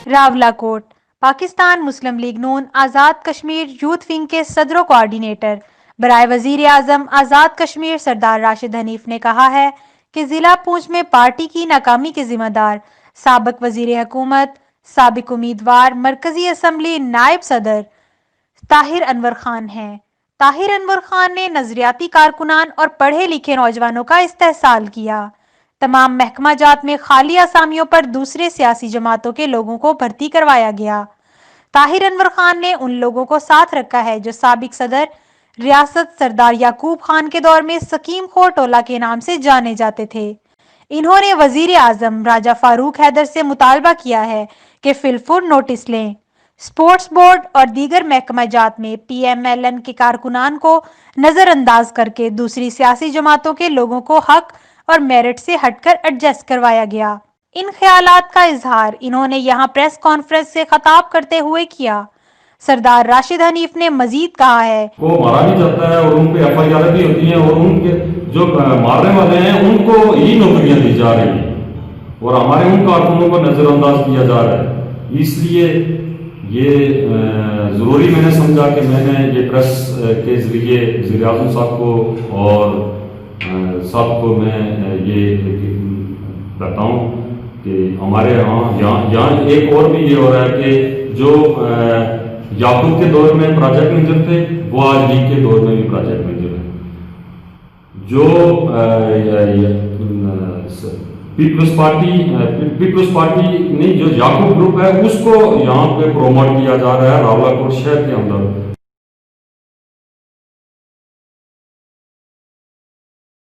راولاکوٹ پاکستان مسلم league نون Azad Kashmir youth wing کے صدر و کوآرڈینیٹر برائے وزیر اعظم آزاد کشمیر سردار راشد حنیف نے کہا ہے کہ ضلع پونچھ میں پارٹی کی ناکامی کے ذمہ دار سابق وزیر حکومت، سابق امیدوار مرکزی اسمبلی نائب صدر طاہر انور خان ہیں۔ طاہر انور خان نے نظریاتی کارکنان اور پڑھے لکھے نوجوانوں کا استحصال کیا۔ تمام محکمہ جات میں خالی اسامیوں پر دوسرے سیاسی جماعتوں کے لوگوں کو بھرتی کروایا گیا۔ طاہر انور خان نے ان لوگوں کو ساتھ رکھا ہے جو سابق صدر ریاست سردار یعقوب خان کے دور میں سکیم خور ٹولہ کے نام سے جانے جاتے تھے۔ انہوں نے وزیر اعظم راجہ فاروق حیدر سے مطالبہ کیا ہے کہ فی الفور نوٹس لیں۔ اسپورٹس بورڈ اور دیگر محکمہ جات میں پی ایم ایل این کے کارکنان کو نظر انداز کر کے دوسری سیاسی جماعتوں کے لوگوں کو حق اور میرٹ سے ہٹ کر ایڈجسٹ کروایا گیا۔ ان خیالات کا اظہار انہوں نے یہاں پریس کانفرنس سے خطاب کرتے ہوئے کیا۔ سردار راشد حنیف نے مزید کہا ہے کو مارا بھی جاتا ہے اور ان پہ ایف آئی آر بھی ہوتی ہیں اور ان کے جو مارنے والے ہیں ان کو یہی نوکریاں دی جا رہی ہیں اور ہمارے ان کارکنوں کو نظر انداز کیا جا رہا ہے۔ اس لیے یہ ضروری میں نے سمجھا کہ میں نے یہ پریس کے ذریعے وزیر اعظم صاحب کو اور صاحب کو میں یہ بتاؤں کہ ہمارے یہاں ایک اور بھی یہ ہو رہا ہے کہ جو یعقوب کے دور میں پروجیکٹ مینیجر تھے وہ آج لیگ کے دور میں بھی پروجیکٹ مینیجر ہیں۔ جو پیپلز پارٹی نہیں جو یعقوب گروپ ہے اس کو یہاں پہ پروموٹ کیا جا رہا ہے راولاکوٹ شہر کے اندر